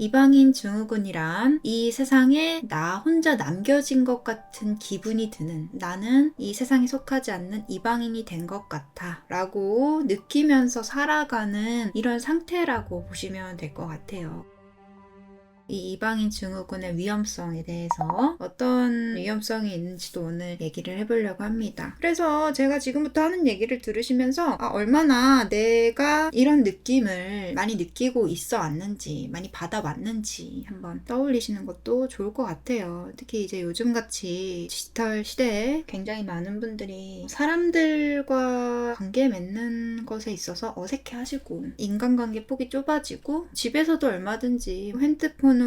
이방인 증후군이란 이 세상에 나 혼자 남겨진 것 같은 기분이 드는, 나는 이 세상에 속하지 않는 이방인이 된 것 같아 라고 느끼면서 살아가는 이런 상태라고 보시면 될 것 같아요. 이 이방인 증후군의 위험성에 대해서 어떤 위험성이 있는지도 오늘 얘기를 해보려고 합니다. 그래서 제가 지금부터 하는 얘기를 들으시면서 얼마나 내가 이런 느낌을 많이 느끼고 있어 왔는지, 많이 받아왔는지 한번 떠올리시는 것도 좋을 것 같아요. 특히 이제 요즘같이 디지털 시대에 굉장히 많은 분들이 사람들과 관계 맺는 것에 있어서 어색해 하시고, 인간관계 폭이 좁아지고, 집에서도 얼마든지 핸드폰으로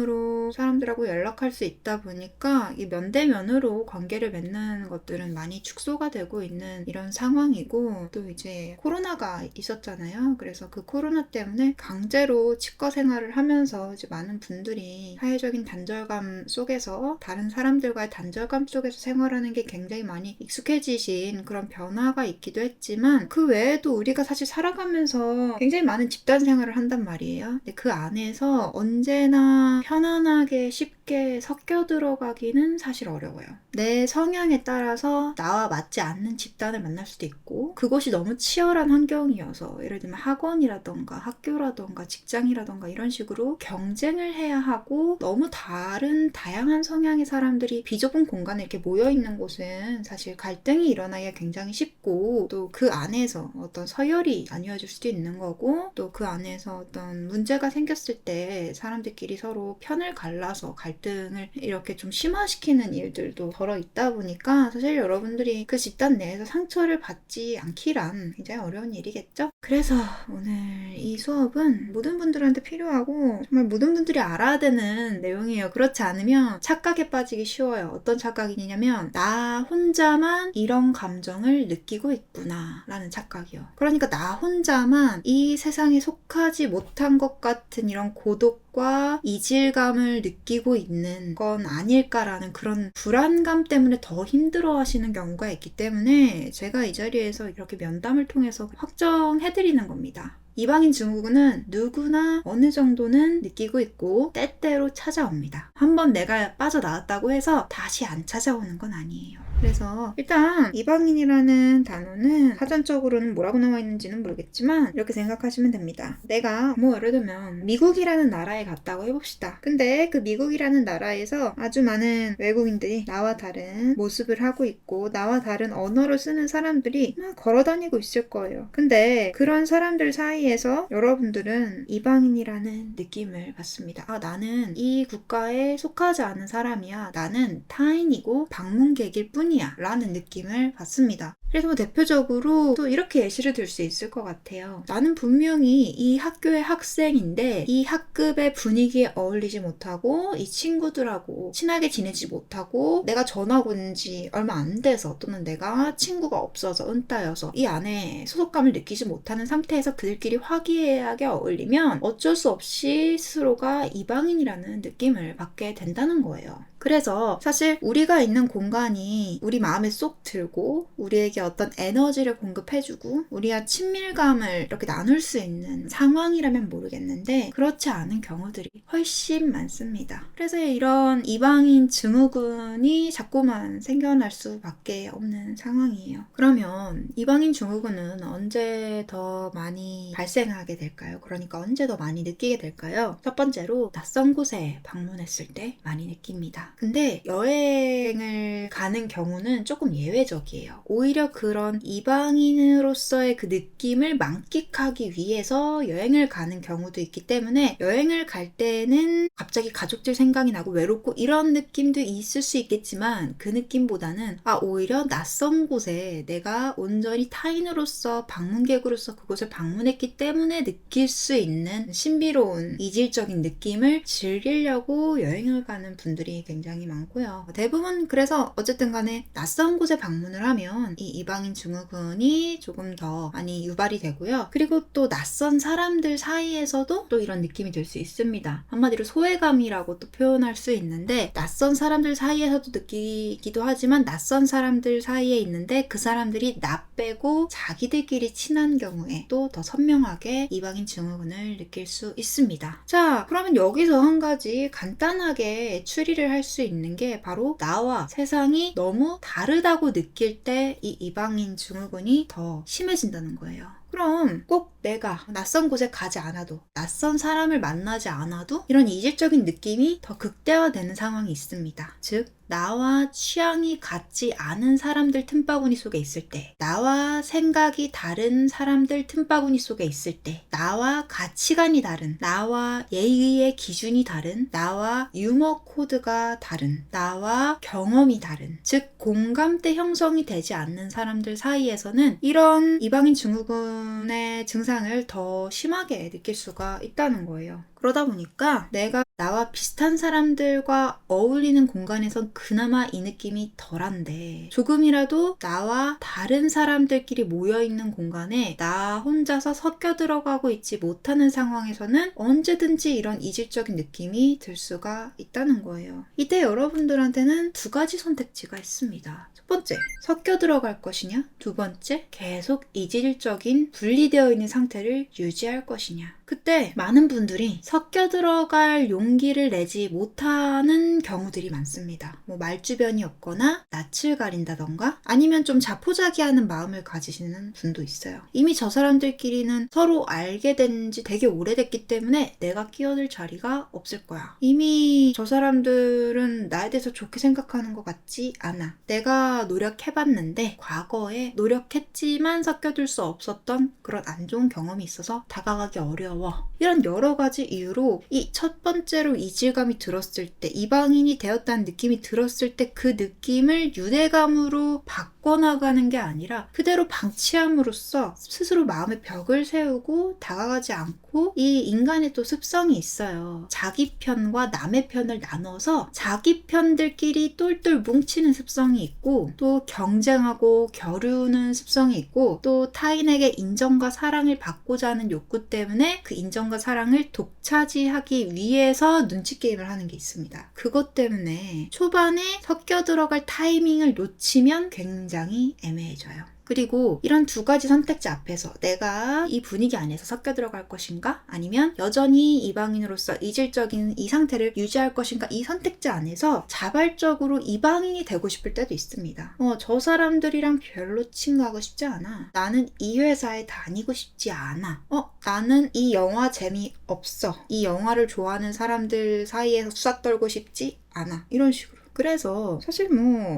사람들하고 연락할 수 있다 보니까 이 면대면으로 관계를 맺는 것들은 많이 축소가 되고 있는 이런 상황이고, 또 이제 코로나가 있었잖아요. 그래서 그 코로나 때문에 강제로 치과 생활을 하면서 이제 많은 분들이 사회적인 단절감 속에서, 다른 사람들과의 단절감 속에서 생활하는 게 굉장히 많이 익숙해지신 그런 변화가 있기도 했지만, 그 외에도 우리가 사실 살아가면서 굉장히 많은 집단 생활을 한단 말이에요. 근데 그 안에서 언제나 편안하게 쉽게 섞여 들어가기는 사실 어려워요. 내 성향에 따라서 나와 맞지 않는 집단을 만날 수도 있고, 그것이 너무 치열한 환경이어서, 예를 들면 학원이라던가 학교라던가 직장이라던가 이런 식으로 경쟁을 해야 하고, 너무 다양한 성향의 사람들이 비좁은 공간에 이렇게 모여있는 곳은 사실 갈등이 일어나기가 굉장히 쉽고, 또 그 안에서 어떤 서열이 나뉘어질 수도 있는 거고, 또 그 안에서 어떤 문제가 생겼을 때 사람들끼리 서로 편을 갈라서 갈등을 이렇게 좀 심화시키는 일들도 벌어 있다 보니까, 사실 여러분들이 그 집단 내에서 상처를 받지 않기란 굉장히 어려운 일이겠죠? 그래서 오늘 이 수업은 모든 분들한테 필요하고 정말 모든 분들이 알아야 되는 내용이에요. 그렇지 않으면 착각에 빠지기 쉬워요. 어떤 착각이냐면, 나 혼자만 이런 감정을 느끼고 있구나 라는 착각이요. 그러니까 나 혼자만 이 세상에 속하지 못한 것 같은 이런 고독과 이질감을 느끼고 있는 건 아닐까라는 그런 불안감 때문에 더 힘들어 하시는 경우가 있기 때문에, 제가 이 자리에서 이렇게 면담을 통해서 확정해드리는 겁니다. 이방인 증후군은 누구나 어느 정도는 느끼고 있고 때때로 찾아옵니다. 한번 내가 빠져나왔다고 해서 다시 안 찾아오는 건 아니에요. 그래서 일단 이방인이라는 단어는 사전적으로는 뭐라고 나와 있는지는 모르겠지만 이렇게 생각하시면 됩니다. 내가 예를 들면 미국이라는 나라에 갔다고 해봅시다. 근데 그 미국이라는 나라에서 아주 많은 외국인들이 나와 다른 모습을 하고 있고, 나와 다른 언어를 쓰는 사람들이 막 걸어다니고 있을 거예요. 근데 그런 사람들 사이에서 여러분들은 이방인이라는 느낌을 받습니다. 나는 이 국가에 속하지 않은 사람이야. 나는 타인이고 방문객일 뿐이야 라는 느낌을 받습니다. 그래서 대표적으로 또 이렇게 예시를 들 수 있을 것 같아요. 나는 분명히 이 학교의 학생인데 이 학급의 분위기에 어울리지 못하고, 이 친구들하고 친하게 지내지 못하고, 내가 전학 온 지 얼마 안 돼서, 또는 내가 친구가 없어서 은따여서 이 안에 소속감을 느끼지 못하는 상태에서 그들끼리 화기애애하게 어울리면 어쩔 수 없이 스스로가 이방인이라는 느낌을 받게 된다는 거예요. 그래서 사실 우리가 있는 공간이 우리 마음에 쏙 들고, 우리에게 어떤 에너지를 공급해주고, 우리와 친밀감을 이렇게 나눌 수 있는 상황이라면 모르겠는데, 그렇지 않은 경우들이 훨씬 많습니다. 그래서 이런 이방인 증후군이 자꾸만 생겨날 수밖에 없는 상황이에요. 그러면 이방인 증후군은 언제 더 많이 발생하게 될까요? 그러니까 언제 더 많이 느끼게 될까요? 첫 번째로 낯선 곳에 방문했을 때 많이 느낍니다. 근데 여행을 가는 경우는 조금 예외적이에요. 오히려 그런 이방인으로서의 그 느낌을 만끽하기 위해서 여행을 가는 경우도 있기 때문에, 여행을 갈 때는 갑자기 가족들 생각이 나고 외롭고 이런 느낌도 있을 수 있겠지만, 그 느낌보다는 오히려 낯선 곳에 내가 온전히 타인으로서, 방문객으로서 그곳을 방문했기 때문에 느낄 수 있는 신비로운 이질적인 느낌을 즐기려고 여행을 가는 분들이 굉장히 많고요. 대부분 그래서 어쨌든 간에 낯선 곳에 방문을 하면 이 이방인 증후군이 조금 더 많이 유발이 되고요. 그리고 또 낯선 사람들 사이에서도 또 이런 느낌이 들 수 있습니다. 한마디로 소외감이라고 또 표현할 수 있는데, 낯선 사람들 사이에서도 느끼기도 하지만 낯선 사람들 사이에 있는데 그 사람들이 나 빼고 자기들끼리 친한 경우에 또 더 선명하게 이방인 증후군을 느낄 수 있습니다. 자, 그러면 여기서 한 가지 간단하게 추리를 할 수 있는 게 바로 나와 세상이 너무 다르다고 느낄 때 이 이방인 증후군이 더 심해진다는 거예요. 그럼 꼭 내가 낯선 곳에 가지 않아도, 낯선 사람을 만나지 않아도 이런 이질적인 느낌이 더 극대화되는 상황이 있습니다. 즉, 나와 취향이 같지 않은 사람들 틈바구니 속에 있을 때, 나와 생각이 다른 사람들 틈바구니 속에 있을 때, 나와 가치관이 다른, 나와 예의의 기준이 다른, 나와 유머 코드가 다른, 나와 경험이 다른, 즉 공감대 형성이 되지 않는 사람들 사이에서는 이런 이방인 증후군의 증상을 더 심하게 느낄 수가 있다는 거예요. 그러다 보니까 내가 나와 비슷한 사람들과 어울리는 공간에선 그나마 이 느낌이 덜한데, 조금이라도 나와 다른 사람들끼리 모여있는 공간에 나 혼자서 섞여 들어가고 있지 못하는 상황에서는 언제든지 이런 이질적인 느낌이 들 수가 있다는 거예요. 이때 여러분들한테는 두 가지 선택지가 있습니다. 첫 번째, 섞여 들어갈 것이냐? 두 번째, 계속 이질적인 분리되어 있는 상태를 유지할 것이냐? 그때 많은 분들이 섞여 들어갈 용기를 내지 못하는 경우들이 많습니다. 말주변이 없거나 낯을 가린다던가, 아니면 좀 자포자기하는 마음을 가지시는 분도 있어요. 이미 저 사람들끼리는 서로 알게 된 지 되게 오래됐기 때문에 내가 끼어들 자리가 없을 거야. 이미 저 사람들은 나에 대해서 좋게 생각하는 것 같지 않아. 내가 노력해봤는데 과거에 노력했지만 섞여들 수 없었던 그런 안 좋은 경험이 있어서 다가가기 어려워. 이런 여러 가지 이유로 이 첫 번째로 이질감이 들었을 때, 이방인이 되었다는 느낌이 들었을 때 그 느낌을 유대감으로 바꿔나가는 게 아니라 그대로 방치함으로써 스스로 마음의 벽을 세우고 다가가지 않고, 이 인간의 또 습성이 있어요. 자기 편과 남의 편을 나눠서 자기 편들끼리 똘똘 뭉치는 습성이 있고, 또 경쟁하고 겨루는 습성이 있고, 또 타인에게 인정과 사랑을 받고자 하는 욕구 때문에 그 인정과 사랑을 독차지하기 위해서 눈치 게임을 하는 게 있습니다. 그것 때문에 초반에 섞여 들어갈 타이밍을 놓치면 굉장히 애매해져요. 그리고 이런 두 가지 선택지 앞에서 내가 이 분위기 안에서 섞여 들어갈 것인가, 아니면 여전히 이방인으로서 이질적인 이 상태를 유지할 것인가, 이 선택지 안에서 자발적으로 이방인이 되고 싶을 때도 있습니다. 저 사람들이랑 별로 친구하고 싶지 않아. 나는 이 회사에 다니고 싶지 않아. 나는 이 영화 재미없어. 이 영화를 좋아하는 사람들 사이에서 수다 떨고 싶지 않아. 이런 식으로. 그래서 사실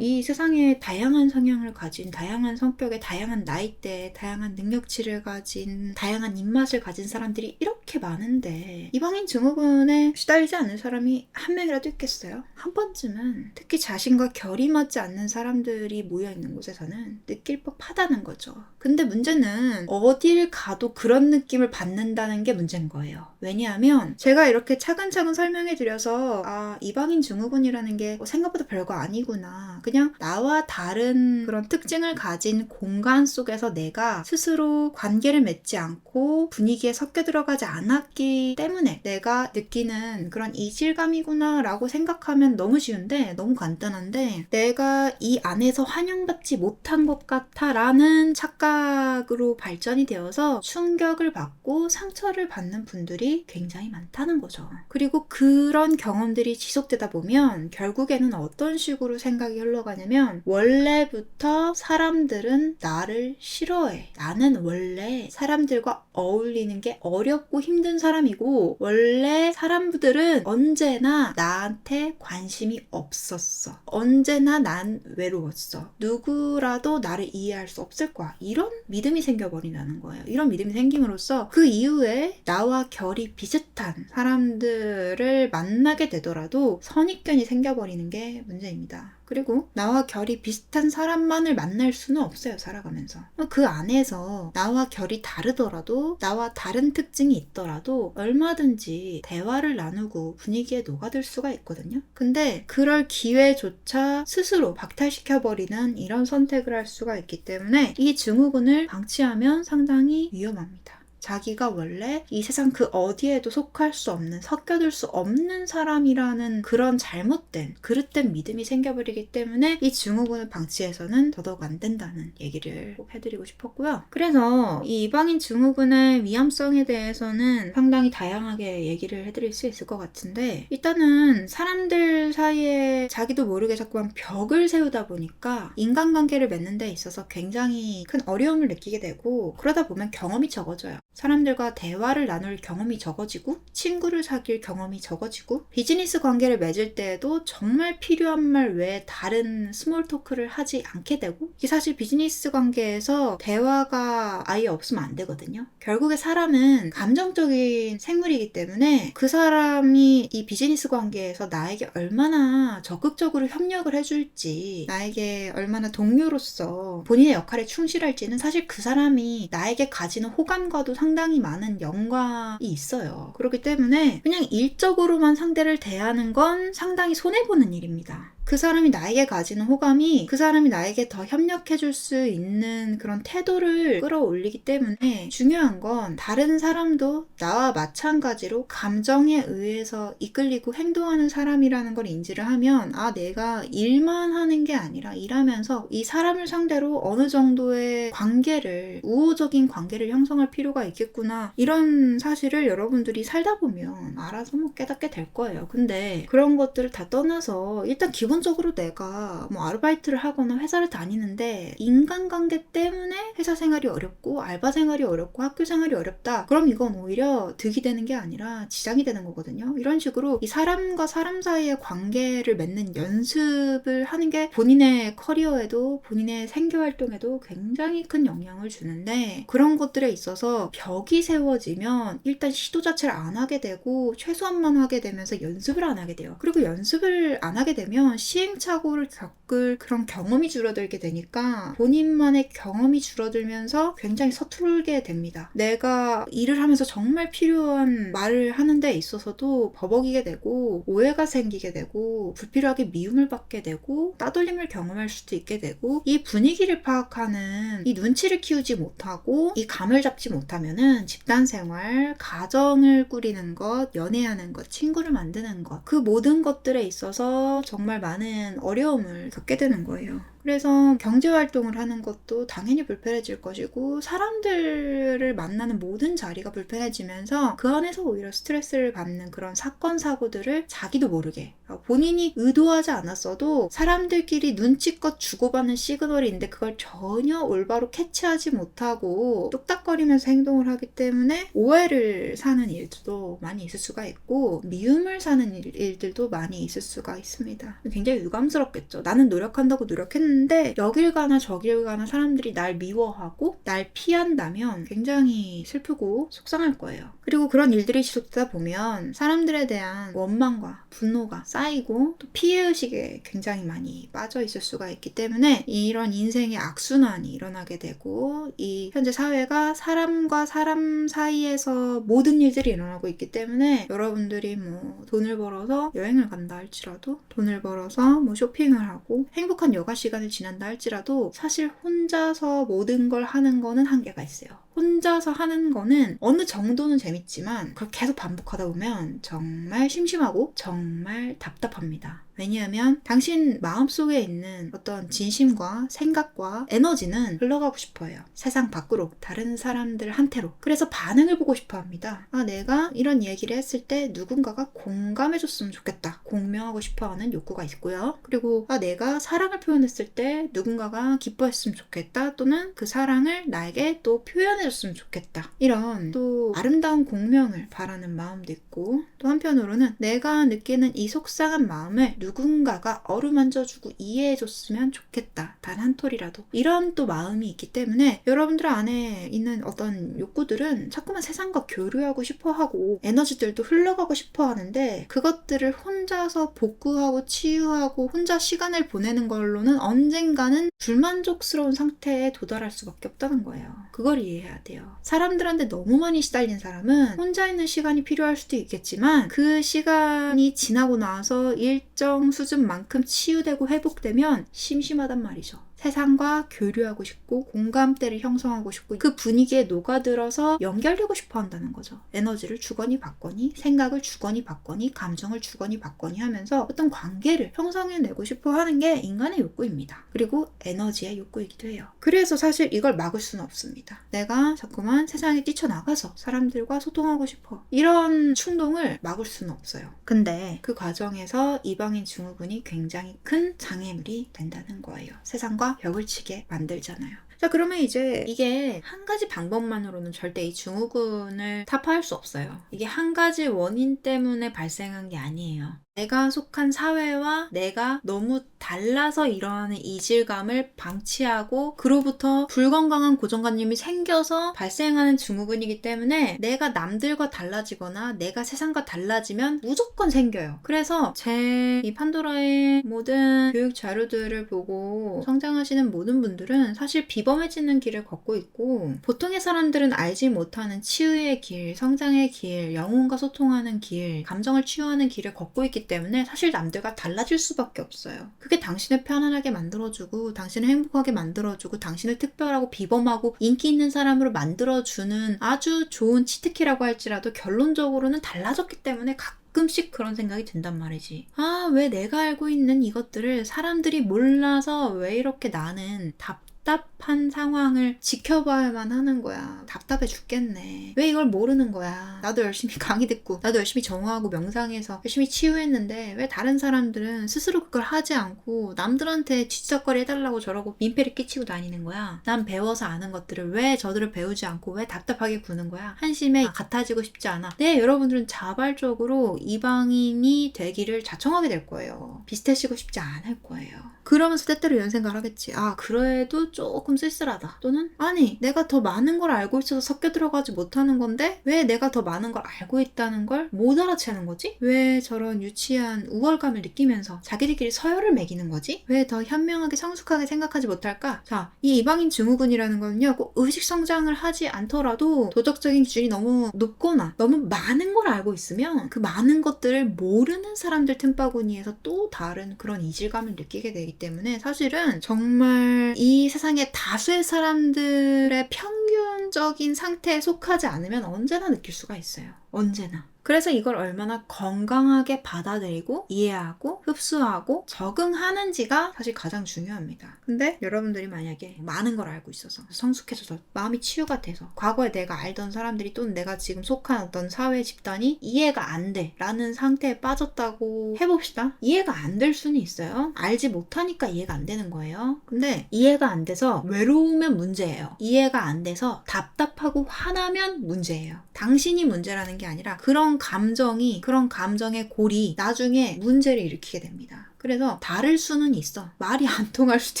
이 세상에 다양한 성향을 가진, 다양한 성격의, 다양한 나이대, 다양한 능력치를 가진, 다양한 입맛을 가진 사람들이 이렇게 많은데 이방인 증후군에 시달리지 않는 사람이 한 명이라도 있겠어요? 한 번쯤은 특히 자신과 결이 맞지 않는 사람들이 모여있는 곳에서는 느낄 법하다는 거죠. 근데 문제는 어딜 가도 그런 느낌을 받는다는 게 문제인 거예요. 왜냐하면 제가 이렇게 차근차근 설명해드려서 이방인 증후군이라는 게 생각보다 별거 아니구나, 그냥 나와 다른 그런 특징을 가진 공간 속에서 내가 스스로 관계를 맺지 않고 분위기에 섞여 들어가지 않았기 때문에 내가 느끼는 그런 이질감이구나 라고 생각하면 너무 쉬운데, 너무 간단한데, 내가 이 안에서 환영받지 못한 것 같아 라는 착각으로 발전이 되어서 충격을 받고 상처를 받는 분들이 굉장히 많다는 거죠. 그리고 그런 경험들이 지속되다 보면 결국에는 어떤 식으로 생각이 흘러가냐면, 원래부터 사람들은 나를 싫어해. 나는 원래 사람들과 어울리는 게 어렵고 힘든 사람이고, 원래 사람들은 언제나 나한테 관심이 없었어. 언제나 난 외로웠어. 누구라도 나를 이해할 수 없을 거야. 이런 믿음이 생겨버린다는 거예요. 이런 믿음이 생김으로써 그 이후에 나와 결이 비슷한 사람들을 만나게 되더라도 선입견이 생겨버리는 게 문제입니다. 그리고 나와 결이 비슷한 사람만을 만날 수는 없어요, 살아가면서. 그 안에서 나와 결이 다르더라도, 나와 다른 특징이 있더라도 얼마든지 대화를 나누고 분위기에 녹아들 수가 있거든요. 근데 그럴 기회조차 스스로 박탈시켜버리는 이런 선택을 할 수가 있기 때문에 이 증후군을 방치하면 상당히 위험합니다. 자기가 원래 이 세상 그 어디에도 속할 수 없는, 섞여들 수 없는 사람이라는 그런 잘못된, 그릇된 믿음이 생겨버리기 때문에 이 증후군을 방치해서는 더더욱 안 된다는 얘기를 꼭 해드리고 싶었고요. 그래서 이 이방인 증후군의 위험성에 대해서는 상당히 다양하게 얘기를 해드릴 수 있을 것 같은데, 일단은 사람들 사이에 자기도 모르게 자꾸만 벽을 세우다 보니까 인간관계를 맺는 데 있어서 굉장히 큰 어려움을 느끼게 되고, 그러다 보면 경험이 적어져요. 사람들과 대화를 나눌 경험이 적어지고, 친구를 사귈 경험이 적어지고, 비즈니스 관계를 맺을 때에도 정말 필요한 말 외에 다른 스몰 토크를 하지 않게 되고, 이게 사실 비즈니스 관계에서 대화가 아예 없으면 안 되거든요. 결국에 사람은 감정적인 생물이기 때문에 그 사람이 이 비즈니스 관계에서 나에게 얼마나 적극적으로 협력을 해줄지, 나에게 얼마나 동료로서 본인의 역할에 충실할지는 사실 그 사람이 나에게 가지는 호감과도 상당히 많은 연관이 있어요. 그렇기 때문에 그냥 일적으로만 상대를 대하는 건 상당히 손해보는 일입니다. 그 사람이 나에게 가지는 호감이 그 사람이 나에게 더 협력해줄 수 있는 그런 태도를 끌어올리기 때문에, 중요한 건 다른 사람도 나와 마찬가지로 감정에 의해서 이끌리고 행동하는 사람이라는 걸 인지를 하면, 아, 내가 일만 하는 게 아니라 일하면서 이 사람을 상대로 어느 정도의 관계를, 우호적인 관계를 형성할 필요가 있겠구나, 이런 사실을 여러분들이 살다 보면 알아서 깨닫게 될 거예요. 근데 그런 것들을 다 떠나서 일단 기본적으로 내가 아르바이트를 하거나 회사를 다니는데 인간관계 때문에 회사 생활이 어렵고 알바 생활이 어렵고 학교 생활이 어렵다, 그럼 이건 오히려 득이 되는 게 아니라 지장이 되는 거거든요. 이런 식으로 이 사람과 사람 사이의 관계를 맺는 연습을 하는 게 본인의 커리어에도 본인의 생계활동에도 굉장히 큰 영향을 주는데, 그런 것들에 있어서 벽이 세워지면 일단 시도 자체를 안 하게 되고 최소한만 하게 되면서 연습을 안 하게 돼요. 그리고 연습을 안 하게 되면 시행착오를 겪을 그런 경험이 줄어들게 되니까 본인만의 경험이 줄어들면서 굉장히 서툴게 됩니다. 내가 일을 하면서 정말 필요한 말을 하는 데 있어서도 버벅이게 되고, 오해가 생기게 되고, 불필요하게 미움을 받게 되고, 따돌림을 경험할 수도 있게 되고, 이 분위기를 파악하는 이 눈치를 키우지 못하고 이 감을 잡지 못하면은 집단생활, 가정을 꾸리는 것, 연애하는 것, 친구를 만드는 것, 그 모든 것들에 있어서 정말 많은 어려움을 겪게 되는 거예요. 그래서 경제활동을 하는 것도 당연히 불편해질 것이고, 사람들을 만나는 모든 자리가 불편해지면서 그 안에서 오히려 스트레스를 받는 그런 사건, 사고들을 자기도 모르게, 본인이 의도하지 않았어도 사람들끼리 눈치껏 주고받는 시그널인데 그걸 전혀 올바로 캐치하지 못하고 뚝딱거리면서 행동을 하기 때문에 오해를 사는 일들도 많이 있을 수가 있고, 미움을 사는 일들도 많이 있을 수가 있습니다. 굉장히 유감스럽겠죠. 나는 노력한다고 노력했는데 여길 가나 저길 가나 사람들이 날 미워하고 날 피한다면 굉장히 슬프고 속상할 거예요. 그리고 그런 일들이 지속되다 보면 사람들에 대한 원망과 분노가 쌓이고 또 피해의식에 굉장히 많이 빠져 있을 수가 있기 때문에 이런 인생의 악순환이 일어나게 되고, 이 현재 사회가 사람과 사람 사이에서 모든 일들이 일어나고 있기 때문에 여러분들이 돈을 벌어서 여행을 간다 할지라도, 돈을 벌어서 쇼핑을 하고 행복한 여가 시간을 지난다 할지라도 사실 혼자서 모든 걸 하는 거는 한계가 있어요. 혼자서 하는 거는 어느 정도는 재밌지만 그걸 계속 반복하다 보면 정말 심심하고 정말 답답합니다. 왜냐하면 당신 마음속에 있는 어떤 진심과 생각과 에너지는 흘러가고 싶어요. 세상 밖으로, 다른 사람들한테로. 그래서 반응을 보고 싶어 합니다. 아, 내가 이런 얘기를 했을 때 누군가가 공감해줬으면 좋겠다. 공명하고 싶어하는 욕구가 있고요. 그리고 내가 사랑을 표현했을 때 누군가가 기뻐했으면 좋겠다. 또는 그 사랑을 나에게 또 표현해줬으면 좋겠다. 이런 또 아름다운 공명을 바라는 마음도 있고, 또 한편으로는 내가 느끼는 이 속상한 마음을 누군가가 어루만져주고 이해해줬으면 좋겠다. 단 한 톨이라도. 이런 또 마음이 있기 때문에 여러분들 안에 있는 어떤 욕구들은 자꾸만 세상과 교류하고 싶어하고 에너지들도 흘러가고 싶어하는데, 그것들을 혼자 혼자서 복구하고 치유하고 혼자 시간을 보내는 걸로는 언젠가는 불만족스러운 상태에 도달할 수밖에 없다는 거예요. 그걸 이해해야 돼요. 사람들한테 너무 많이 시달린 사람은 혼자 있는 시간이 필요할 수도 있겠지만 그 시간이 지나고 나서 일정 수준만큼 치유되고 회복되면 심심하단 말이죠. 세상과 교류하고 싶고 공감대를 형성하고 싶고 그 분위기에 녹아들어서 연결되고 싶어 한다는 거죠. 에너지를 주거니 받거니 생각을 주거니 받거니 감정을 주거니 받거니 하면서 어떤 관계를 형성해내고 싶어 하는 게 인간의 욕구입니다. 그리고 에너지의 욕구이기도 해요. 그래서 사실 이걸 막을 수는 없습니다. 내가 자꾸만 세상에 뛰쳐나가서 사람들과 소통하고 싶어. 이런 충동을 막을 수는 없어요. 근데 그 과정에서 이방인 증후군이 굉장히 큰 장애물이 된다는 거예요. 세상과 벽을 치게 만들잖아요. 자, 그러면 이제 이게 한 가지 방법만으로는 절대 이 증후군을 타파할 수 없어요. 이게 한 가지 원인 때문에 발생한 게 아니에요. 내가 속한 사회와 내가 너무 달라서 일어나는 이질감을 방치하고 그로부터 불건강한 고정관념이 생겨서 발생하는 증후군이기 때문에 내가 남들과 달라지거나 내가 세상과 달라지면 무조건 생겨요. 그래서 제 이 판도라의 모든 교육 자료들을 보고 성장하시는 모든 분들은 사실 비범해지는 길을 걷고 있고 보통의 사람들은 알지 못하는 치유의 길, 성장의 길, 영혼과 소통하는 길, 감정을 치유하는 길을 걷고 있기 때문에 사실 남들과 달라질 수밖에 없어요. 그게 당신을 편안하게 만들어주고 당신을 행복하게 만들어주고 당신을 특별하고 비범하고 인기 있는 사람으로 만들어주는 아주 좋은 치트키라고 할지라도 결론적으로는 달라졌기 때문에 가끔씩 그런 생각이 든단 말이지. 아, 왜 내가 알고 있는 이것들을 사람들이 몰라서 왜 이렇게 나는 답답한 상황을 지켜봐야만 하는 거야. 답답해 죽겠네. 왜 이걸 모르는 거야. 나도 열심히 강의 듣고 나도 열심히 정화하고 명상해서 열심히 치유했는데 왜 다른 사람들은 스스로 그걸 하지 않고 남들한테 뒤지적거리 해달라고 저러고 민폐를 끼치고 다니는 거야. 난 배워서 아는 것들을 왜 저들을 배우지 않고 왜 답답하게 구는 거야. 한심해. 같아지고 싶지 않아. 네, 여러분들은 자발적으로 이방인이 되기를 자청하게 될 거예요. 비슷해지고 싶지 않을 거예요. 그러면서 때때로 이런 생각을 하겠지. 아, 그래도 조금 쓸쓸하다. 또는 아니, 내가 더 많은 걸 알고 있어서 섞여 들어가지 못하는 건데 왜 내가 더 많은 걸 알고 있다는 걸 못 알아채는 거지? 왜 저런 유치한 우월감을 느끼면서 자기들끼리 서열을 매기는 거지? 왜 더 현명하게 성숙하게 생각하지 못할까? 자, 이 이방인 증후군이라는 건요, 꼭 의식 성장을 하지 않더라도 도덕적인 기준이 너무 높거나 너무 많은 걸 알고 있으면 그 많은 것들을 모르는 사람들 틈바구니에서 또 다른 그런 이질감을 느끼게 되기 때문에 사실은 정말 이 세상의 다수의 사람들의 평균적인 상태에 속하지 않으면 언제나 느낄 수가 있어요. 언제나. 그래서 이걸 얼마나 건강하게 받아들이고 이해하고 흡수하고 적응하는지가 사실 가장 중요합니다. 근데 여러분들이 만약에 많은 걸 알고 있어서 성숙해져서 마음이 치유가 돼서 과거에 내가 알던 사람들이 또는 내가 지금 속한 어떤 사회 집단이 이해가 안 돼 라는 상태에 빠졌다고 해봅시다. 이해가 안 될 수는 있어요. 알지 못하니까 이해가 안 되는 거예요. 근데 이해가 안 돼서 외로우면 문제예요. 이해가 안 돼서 답답하고 화나면 문제예요. 당신이 문제라는 게 아니라 그런 감정의 골이 나중에 문제를 일으키게 됩니다. 그래서 다를 수는 있어. 말이 안 통할 수도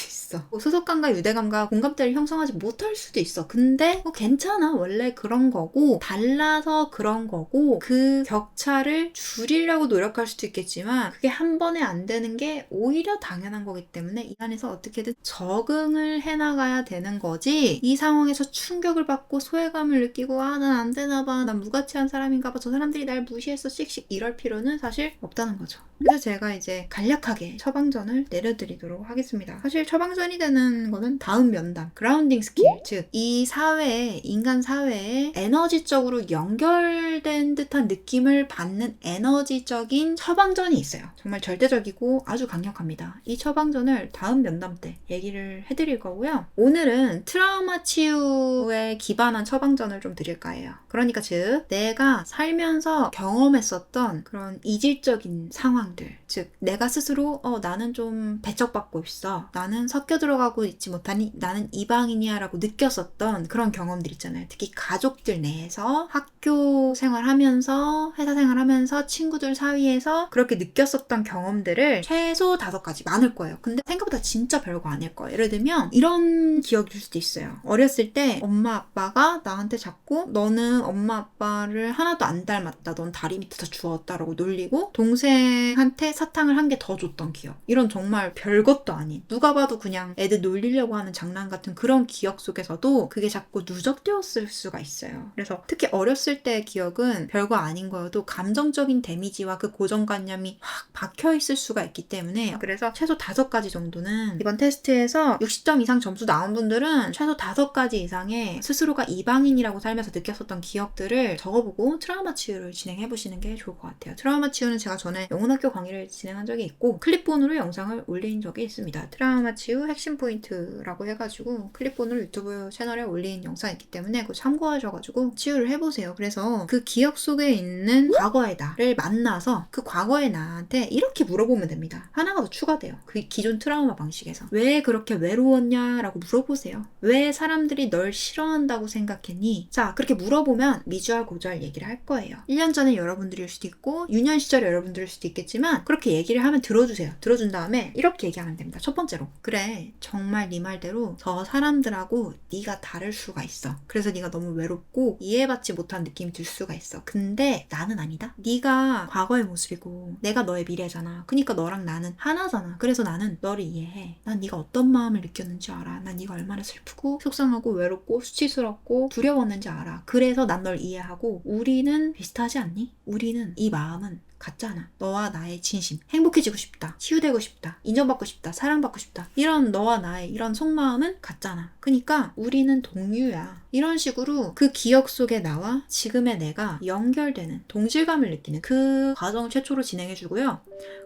있어. 소속감과 유대감과 공감대를 형성하지 못할 수도 있어. 근데 괜찮아. 원래 그런 거고 달라서 그런 거고 그 격차를 줄이려고 노력할 수도 있겠지만 그게 한 번에 안 되는 게 오히려 당연한 거기 때문에 이 안에서 어떻게든 적응을 해나가야 되는 거지. 이 상황에서 충격을 받고 소외감을 느끼고 아, 난 안 되나 봐. 난 무가치한 사람인가 봐. 저 사람들이 날 무시했어. 씩씩 이럴 필요는 사실 없다는 거죠. 그래서 제가 이제 간략하게 처방전을 내려드리도록 하겠습니다. 사실 처방전이 되는 거는 다음 면담, 그라운딩 스킬, 즉 이 사회에, 인간 사회에 에너지적으로 연결된 듯한 느낌을 받는 에너지적인 처방전이 있어요. 정말 절대적이고 아주 강력합니다. 이 처방전을 다음 면담 때 얘기를 해드릴 거고요. 오늘은 트라우마 치유에 기반한 처방전을 좀 드릴까 해요. 그러니까 즉 내가 살면서 경험했었던 그런 이질적인 상황들, 즉 내가 스스로 스스로 나는 좀 배척받고 있어. 나는 섞여 들어가고 있지 못하니 나는 이방인이야 라고 느꼈었던 그런 경험들 있잖아요. 특히 가족들 내에서 학교 생활하면서 회사 생활하면서 친구들 사이에서 그렇게 느꼈었던 경험들을 최소 5가지 많을 거예요. 근데 생각보다 진짜 별거 아닐 거예요. 예를 들면 이런 기억일 수도 있어요. 어렸을 때 엄마 아빠가 나한테 자꾸 너는 엄마 아빠를 하나도 안 닮았다. 넌 다리 밑에서 주웠다라고 놀리고 동생한테 사탕을 한 개 더 줬던 기억. 이런 정말 별것도 아닌 누가 봐도 그냥 애들 놀리려고 하는 장난 같은 그런 기억 속에서도 그게 자꾸 누적되었을 수가 있어요. 그래서 특히 어렸을 때의 기억은 별거 아닌 거여도 감정적인 데미지와 그 고정관념이 확 박혀있을 수가 있기 때문에 그래서 최소 5가지 정도는 이번 테스트에서 60점 이상 점수 나온 분들은 최소 5가지 이상의 스스로가 이방인이라고 살면서 느꼈었던 기억들을 적어보고 트라우마 치유를 진행해보시는 게 좋을 것 같아요. 트라우마 치유는 제가 전에 영혼학교 강의를 진행한 적이 있고 클립본으로 영상을 올린 적이 있습니다. 트라우마 치유 핵심 포인트라고 해가지고 클립본으로 유튜브 채널에 올린 영상이 있기 때문에 그거 참고하셔가지고 치유를 해보세요. 그래서 그 기억 속에 있는 과거의 나를 만나서 그 과거의 나한테 이렇게 물어보면 됩니다. 하나가 더 추가돼요. 그 기존 트라우마 방식에서. 왜 그렇게 외로웠냐라고 물어보세요. 왜 사람들이 널 싫어한다고 생각했니? 자, 그렇게 물어보면 미주알 고주알 얘기를 할 거예요. 1년 전에 여러분들일 수도 있고 유년 시절에 여러분들일 수도 있겠지만 그렇게 얘기를 하면 들어주세요. 들어준 다음에 이렇게 얘기하면 됩니다. 첫 번째로, 그래, 정말 네 말대로 저 사람들하고 네가 다를 수가 있어. 그래서 네가 너무 외롭고 이해받지 못한 느낌이 들 수가 있어. 근데 나는 아니다. 네가 과거의 모습이고 내가 너의 미래잖아. 그러니까 너랑 나는 하나잖아. 그래서 나는 너를 이해해. 난 네가 어떤 마음을 느꼈는지 알아. 난 네가 얼마나 슬프고 속상하고 외롭고 수치스럽고 두려웠는지 알아. 그래서 난 널 이해하고 우리는 비슷하지 않니? 우리는 이 마음은 같잖아. 너와 나의 진심, 행복해지고 싶다, 치유되고 싶다, 인정받고 싶다, 사랑받고 싶다, 이런 너와 나의 이런 속마음은 같잖아. 그러니까 우리는 동류야. 이런 식으로 그 기억 속의 나와 지금의 내가 연결되는, 동질감을 느끼는 그 과정을 최초로 진행해주고요.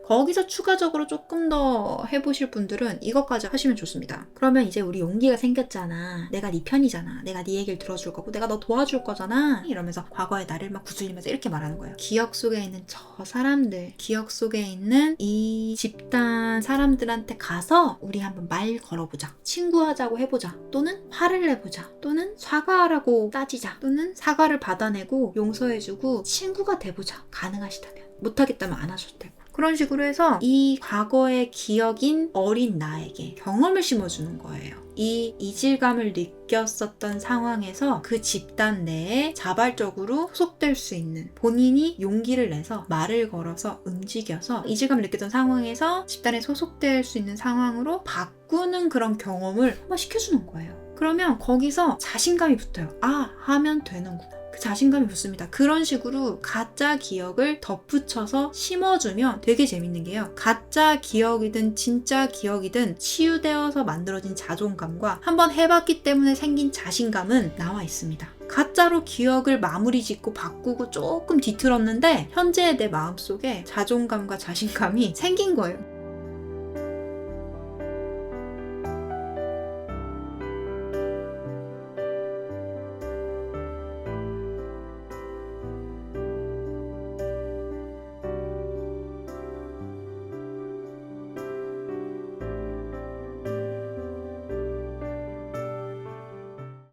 거기서 추가적으로 조금 더 해보실 분들은 이것까지 하시면 좋습니다. 그러면 이제 우리 용기가 생겼잖아. 내가 네 편이잖아. 내가 네 얘기를 들어줄 거고 내가 너 도와줄 거잖아. 이러면서 과거의 나를 막 구슬리면서 이렇게 말하는 거예요. 기억 속에 있는 저 사람들, 기억 속에 있는 이 집단 사람들한테 가서 우리 한번 말 걸어보자. 친구하자고 해보자. 또는 화를 내보자. 또는 사과하라고 따지자. 또는 사과를 받아내고 용서해주고 친구가 돼보자. 가능하시다면. 못하겠다면 안 하셔도 되고. 그런 식으로 해서 이 과거의 기억인 어린 나에게 경험을 심어주는 거예요. 이 이질감을 느꼈었던 상황에서 그 집단 내에 자발적으로 소속될 수 있는, 본인이 용기를 내서 말을 걸어서 움직여서 이질감을 느꼈던 상황에서 집단에 소속될 수 있는 상황으로 바꾸는 그런 경험을 한번 시켜주는 거예요. 그러면 거기서 자신감이 붙어요. 아, 하면 되는구나. 그 자신감이 붙습니다. 그런 식으로 가짜 기억을 덧붙여서 심어주면 되게 재밌는 게요. 가짜 기억이든 진짜 기억이든 치유되어서 만들어진 자존감과 한번 해봤기 때문에 생긴 자신감은 나와 있습니다. 가짜로 기억을 마무리 짓고 바꾸고 조금 뒤틀었는데 현재의 내 마음속에 자존감과 자신감이 생긴 거예요.